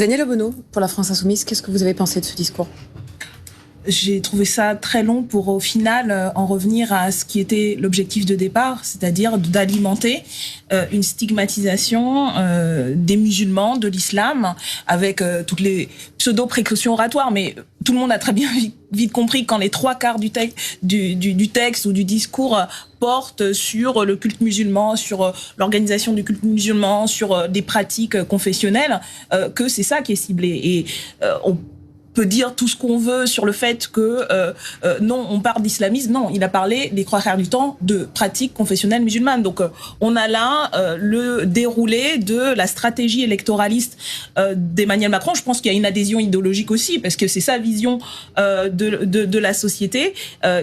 Daniel Obono, pour la France Insoumise, qu'est-ce que vous avez pensé de ce discours ? J'ai trouvé ça très long pour au final en revenir à ce qui était l'objectif de départ, c'est-à-dire d'alimenter une stigmatisation des musulmans, de l'islam, avec toutes les pseudo-précautions oratoires. Mais tout le monde a très bien vite compris que quand les 3/4 du texte ou du discours portent sur le culte musulman, sur l'organisation du culte musulman, sur des pratiques confessionnelles, que c'est ça qui est ciblé. Et on peut dire tout ce qu'on veut sur le fait que non, on parle d'islamisme. Non, il a parlé les 3/4 du temps de pratiques confessionnelles musulmanes. Donc on a là le déroulé de la stratégie électoraliste d'Emmanuel Macron. Je pense qu'il y a une adhésion idéologique aussi, parce que c'est sa vision de la société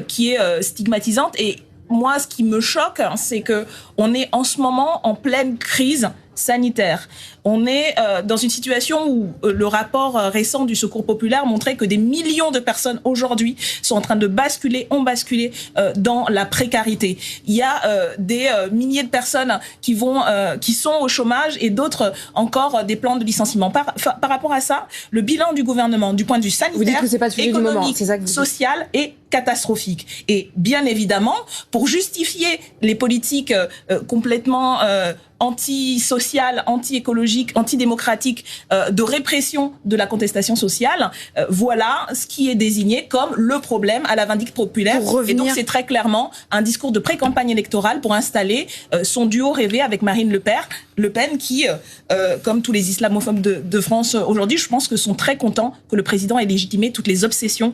qui est stigmatisante. Et moi, ce qui me choque, c'est que on est en ce moment en pleine crise sanitaire. On est dans une situation où le rapport récent du Secours populaire montrait que des millions de personnes aujourd'hui sont en train de ont basculé dans la précarité. Il y a des milliers de personnes qui sont au chômage et d'autres encore des plans de licenciement. Par rapport à ça, le bilan du gouvernement du point de vue sanitaire, vous dites que c'est pas le sujet économique, du moment, c'est ça que vous social est catastrophique. Et bien évidemment, pour justifier les politiques complètement anti-sociales, anti-écologiques, antidémocratiques de répression de la contestation sociale, voilà ce qui est désigné comme le problème à la vindicte populaire. Et donc c'est très clairement un discours de pré-campagne électorale pour installer son duo rêvé avec Marine Le Pen qui, comme tous les islamophobes de France aujourd'hui, je pense que sont très contents que le président ait légitimé toutes les obsessions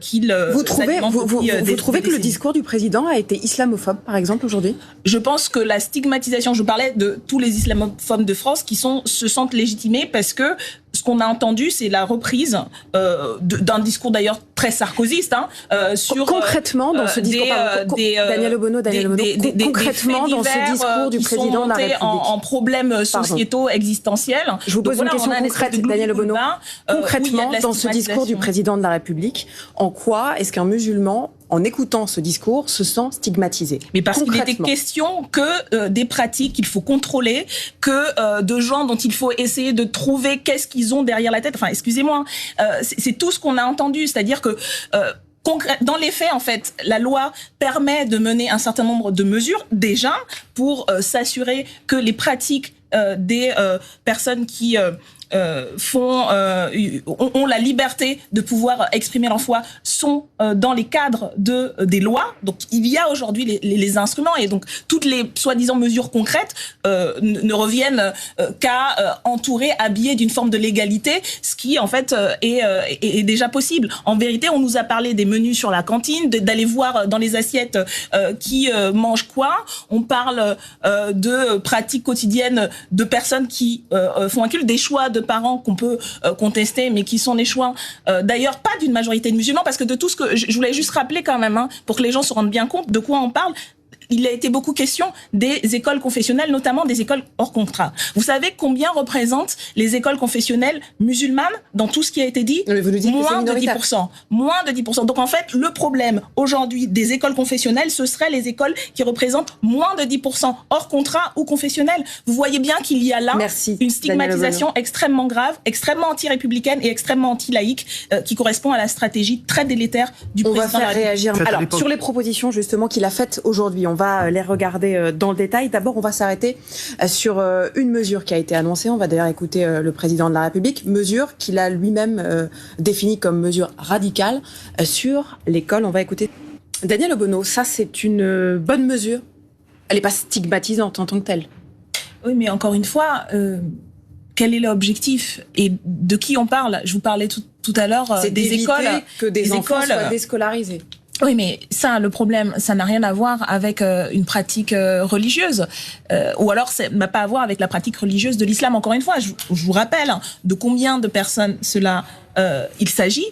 qu'il Vous trouvez que le discours du président a été islamophobe, par exemple, aujourd'hui ? Je pense que la stigmatisation, je parlais de tous les islamophobes de France qui se sentent légitimés parce que ce qu'on a entendu, c'est la reprise d'un discours d'ailleurs très sarkozyste sur concrètement dans ce discours. Daniel Obono, concrètement dans ce discours du président de la République, en problèmes sociétaux existentiels. Je vous pose une question concrète, Daniel Obono. Concrètement, dans ce discours du président de la République, en quoi est-ce qu'un musulman, en écoutant ce discours, se sent stigmatisé ? Mais parce qu'il était question que des pratiques qu'il faut contrôler, que de gens dont il faut essayer de trouver qu'est-ce qu'ils ont derrière la tête. Enfin, excusez-moi, c'est tout ce qu'on a entendu. C'est-à-dire que dans les faits, en fait, la loi permet de mener un certain nombre de mesures, déjà, pour s'assurer que les pratiques des personnes qui ont la liberté de pouvoir exprimer leur foi sont dans les cadres des lois. Donc il y a aujourd'hui les instruments, et donc toutes les soi-disant mesures concrètes ne reviennent qu'à entourer, habiller d'une forme de légalité, ce qui en fait est déjà possible. En vérité, on nous a parlé des menus sur la cantine, d'aller voir dans les assiettes qui mangent quoi. On parle de pratiques quotidiennes de personnes qui font un culte, des choix de parents qu'on peut contester, mais qui sont les choix d'ailleurs pas d'une majorité de musulmans, parce que de tout ce que je voulais juste rappeler quand même, pour que les gens se rendent bien compte de quoi on parle. Il a été beaucoup question des écoles confessionnelles, notamment des écoles hors contrat. Vous savez combien représentent les écoles confessionnelles musulmanes dans tout ce qui a été dit ? Moins de 10%. Moins de 10%. Donc en fait, le problème aujourd'hui des écoles confessionnelles, ce seraient les écoles qui représentent moins de 10% hors contrat ou confessionnelles. Vous voyez bien qu'il y a là une stigmatisation extrêmement grave, extrêmement anti-républicaine et extrêmement anti-laïque qui correspond à la stratégie très délétère du président. On va faire réagir. Alors, sur les propositions justement qu'il a faites aujourd'hui, on va les regarder dans le détail. D'abord, on va s'arrêter sur une mesure qui a été annoncée. On va d'ailleurs écouter le président de la République. Mesure qu'il a lui-même définie comme mesure radicale sur l'école. On va écouter Daniel Obono. Ça, c'est une bonne mesure. Elle n'est pas stigmatisante en tant que telle. Oui, mais encore une fois, quel est l'objectif et de qui on parle ? Je vous parlais tout à l'heure des écoles. Que des enfants soient déscolarisés. Oui, mais ça, le problème, ça n'a rien à voir avec une pratique religieuse. Ou alors, ça n'a pas à voir avec la pratique religieuse de l'islam. Encore une fois, je vous rappelle de combien de personnes il s'agit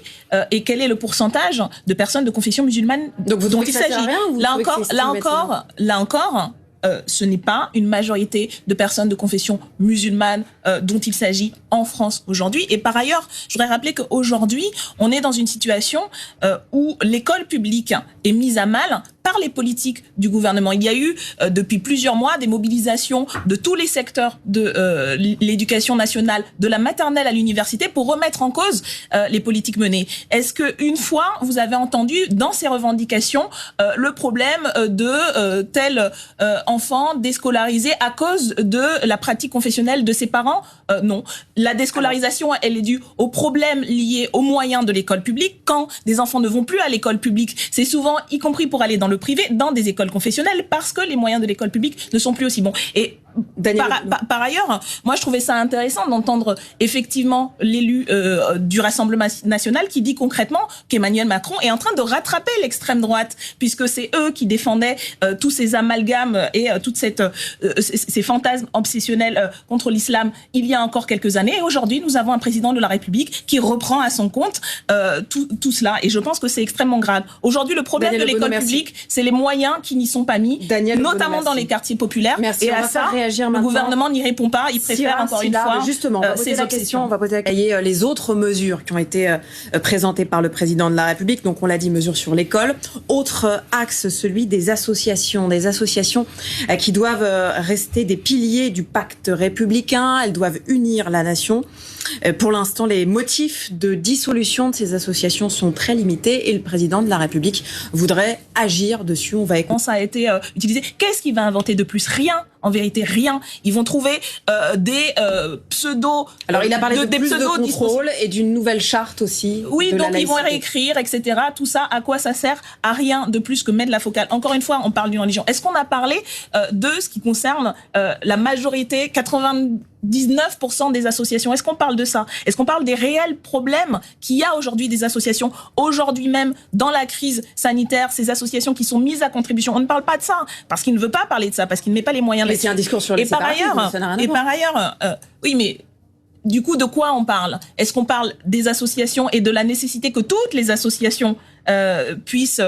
et quel est le pourcentage de personnes de confession musulmane dont il s'agit. Là encore, ce n'est pas une majorité de personnes de confession musulmane dont il s'agit en France aujourd'hui. Et par ailleurs, je voudrais rappeler qu'aujourd'hui, on est dans une situation où l'école publique est mise à mal par les politiques du gouvernement. Il y a eu depuis plusieurs mois des mobilisations de tous les secteurs de l'éducation nationale, de la maternelle à l'université, pour remettre en cause les politiques menées. Est-ce qu'une fois, vous avez entendu dans ces revendications le problème de tel enfant déscolarisé à cause de la pratique confessionnelle de ses parents? Non. La déscolarisation, elle est due aux problèmes liés aux moyens de l'école publique. Quand des enfants ne vont plus à l'école publique, c'est souvent, y compris pour aller dans le privé, dans des écoles confessionnelles, parce que les moyens de l'école publique ne sont plus aussi bons. Et par ailleurs, moi je trouvais ça intéressant d'entendre effectivement l'élu du Rassemblement national qui dit concrètement qu'Emmanuel Macron est en train de rattraper l'extrême droite, puisque c'est eux qui défendaient tous ces amalgames et toutes ces fantasmes obsessionnels contre l'islam il y a encore quelques années. Et aujourd'hui, nous avons un président de la République qui reprend à son compte tout cela. Et je pense que c'est extrêmement grave. Aujourd'hui, le problème de l'école publique, c'est les moyens qui n'y sont pas mis, notamment dans les quartiers populaires. Merci. Et à ça, le gouvernement n'y répond pas. Il préfère encore une fois justement, ses obsessions. On va poser les autres mesures qui ont été présentées par le président de la République. Donc, on l'a dit, mesures sur l'école. Autre axe, celui des associations qui doivent rester des piliers du pacte républicain. Elles doivent unir la nation. Pour l'instant, les motifs de dissolution de ces associations sont très limités et le président de la République voudrait agir dessus. On va écouter. Ça a été utilisé. Qu'est-ce qu'il va inventer de plus? Rien. En vérité, rien. Ils vont trouver des pseudo. Alors, il a parlé de plus de contrôle et d'une nouvelle charte aussi. Oui, donc ils vont réécrire, etc. Tout ça, à quoi ça sert? À rien de plus que mettre la focale. Encore une fois, on parle d'une religion. Est-ce qu'on a parlé de ce qui concerne la majorité, 99% des associations? Est-ce qu'on parle de ça? Est-ce qu'on parle des réels problèmes qu'il y a aujourd'hui des associations? Aujourd'hui même, dans la crise sanitaire, ces associations qui sont mises à contribution. On ne parle pas de ça, parce qu'il ne veut pas parler de ça, parce qu'il ne met pas les moyens. Mais c'est un discours sur les séparatismes, ça n'a rien à voir. Par ailleurs, oui, mais du coup, de quoi on parle? Est-ce qu'on parle des associations et de la nécessité que toutes les associations puissent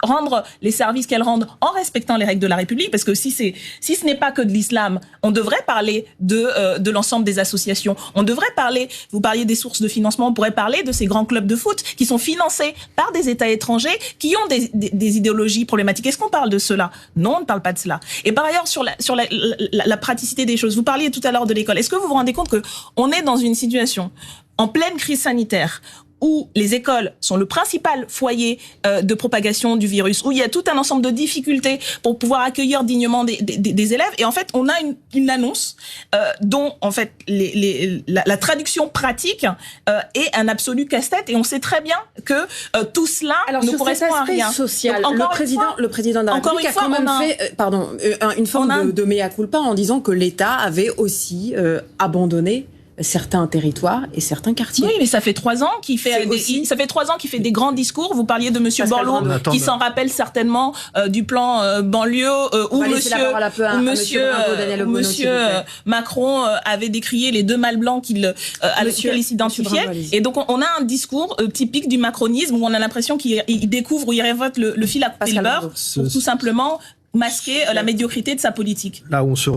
rendre les services qu'elles rendent en respectant les règles de la République? Parce que si ce n'est pas que de l'islam, on devrait parler de l'ensemble des associations. On devrait parler, vous parliez des sources de financement, on pourrait parler de ces grands clubs de foot qui sont financés par des États étrangers qui ont des idéologies problématiques. Est-ce qu'on parle de cela? Non, on ne parle pas de cela. Et par ailleurs, sur la praticité des choses, vous parliez tout à l'heure de l'école. Est-ce que vous vous rendez compte qu'on est dans une situation en pleine crise sanitaire où les écoles sont le principal foyer de propagation du virus, où il y a tout un ensemble de difficultés pour pouvoir accueillir dignement des élèves, et en fait on a une annonce dont en fait la traduction pratique est un absolu casse-tête, et on sait très bien que tout cela ne correspond à rien. Social, donc, le président de la République a quand même fait une forme de mea culpa en disant que l'État avait aussi abandonné certains territoires et certains quartiers. Oui, mais ça fait 3 ans qu'il fait des grands discours. Vous parliez de Monsieur Borloo, qui s'en rappelle certainement du plan banlieue où Monsieur Macron avait décrié les 2 mâles blancs avec lesquels il s'identifiait. Et donc on a un discours typique du macronisme où on a l'impression qu'il découvre, où il révolte le fil à couper le beurre pour tout simplement masquer la médiocrité de sa politique. Là où on se